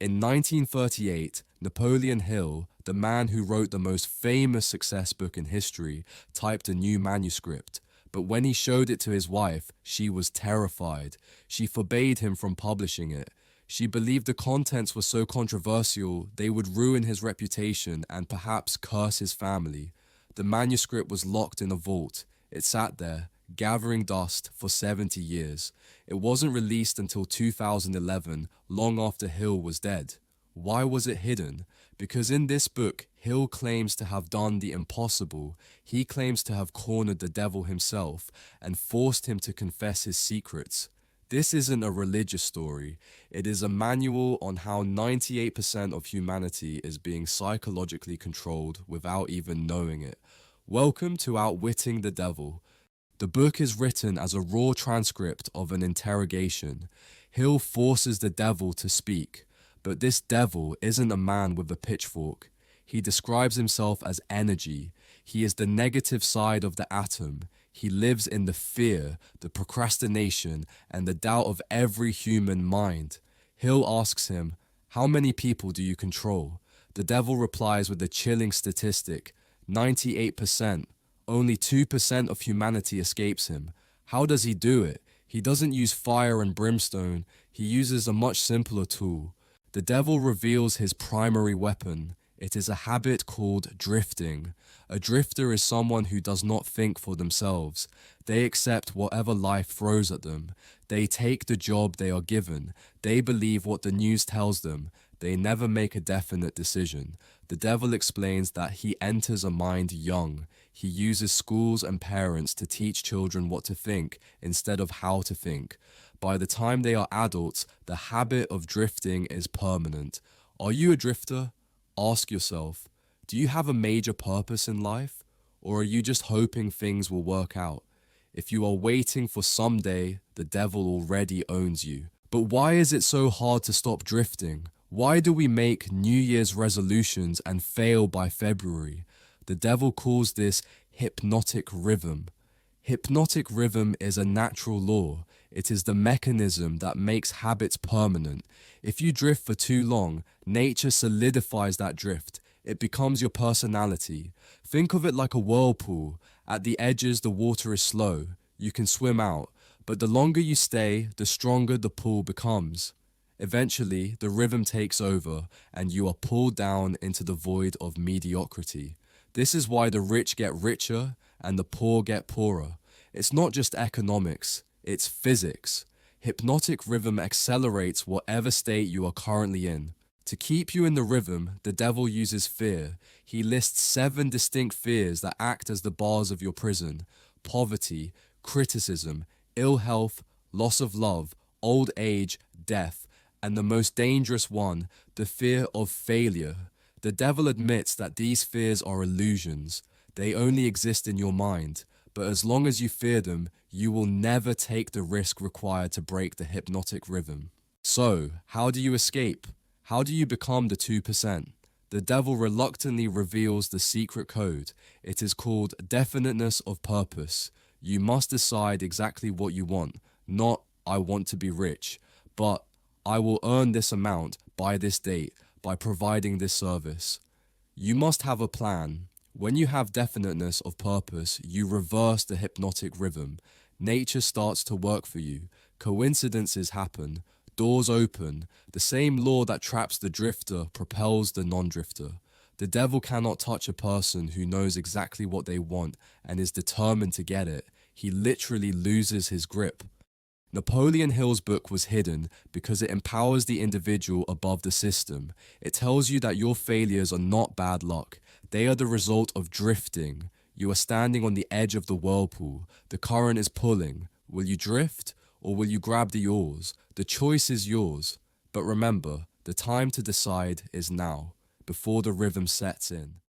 In 1938, Napoleon Hill, the man who wrote the most famous success book in history, typed a new manuscript. But when he showed it to his wife, she was terrified. She forbade him from publishing it. She believed the contents were so controversial they would ruin his reputation and perhaps curse his family. The manuscript was locked in a vault. It sat there, gathering dust for 70 years. It wasn't released until 2011, long after Hill was dead. Why was it hidden? Because in this book, Hill claims to have done the impossible. He claims to have cornered the devil himself and forced him to confess his secrets. This isn't a religious story. It is a manual on how 98% of humanity is being psychologically controlled without even knowing it. Welcome to Outwitting the Devil. The book is written as a raw transcript of an interrogation. Hill forces the devil to speak, but this devil isn't a man with a pitchfork. He describes himself as energy. He is the negative side of the atom. He lives in the fear, the procrastination, and the doubt of every human mind. Hill asks him, "How many people do you control?" The devil replies with a chilling statistic, 98%. Only 2% of humanity escapes him. How does he do it? He doesn't use fire and brimstone. He uses a much simpler tool. The devil reveals his primary weapon. It is a habit called drifting. A drifter is someone who does not think for themselves. They accept whatever life throws at them. They take the job they are given. They believe what the news tells them. They never make a definite decision. The devil explains that he enters a mind young. He uses schools and parents to teach children what to think instead of how to think. By the time they are adults, the habit of drifting is permanent. Are you a drifter? Ask yourself, do you have a major purpose in life? Or are you just hoping things will work out? If you are waiting for someday, the devil already owns you. But why is it so hard to stop drifting? Why do we make New Year's resolutions and fail by February? The devil calls this hypnotic rhythm. Hypnotic rhythm is a natural law. It is the mechanism that makes habits permanent. If you drift for too long, nature solidifies that drift. It becomes your personality. Think of it like a whirlpool. At the edges, the water is slow. You can swim out. But the longer you stay, the stronger the pull becomes. Eventually, the rhythm takes over, and you are pulled down into the void of mediocrity. This is why the rich get richer and the poor get poorer. It's not just economics, it's physics. Hypnotic rhythm accelerates whatever state you are currently in. To keep you in the rhythm, the devil uses fear. He lists 7 distinct fears that act as the bars of your prison: poverty, criticism, ill health, loss of love, old age, death, and the most dangerous one, the fear of failure. The devil admits that these fears are illusions. They only exist in your mind. But as long as you fear them, you will never take the risk required to break the hypnotic rhythm. So, how do you escape? How do you become the 2%? The devil reluctantly reveals the secret code. It is called definiteness of purpose. You must decide exactly what you want, not "I want to be rich," but "I will earn this amount by this date by providing this service." You must have a plan. When you have definiteness of purpose, you reverse the hypnotic rhythm. Nature starts to work for you. Coincidences happen. Doors open. The same law that traps the drifter propels the non-drifter. The devil cannot touch a person who knows exactly what they want and is determined to get it. He literally loses his grip. Napoleon Hill's book was hidden because it empowers the individual above the system. It tells you that your failures are not bad luck. They are the result of drifting. You are standing on the edge of the whirlpool. The current is pulling. Will you drift or will you grab the oars? The choice is yours. But remember, the time to decide is now, before the rhythm sets in.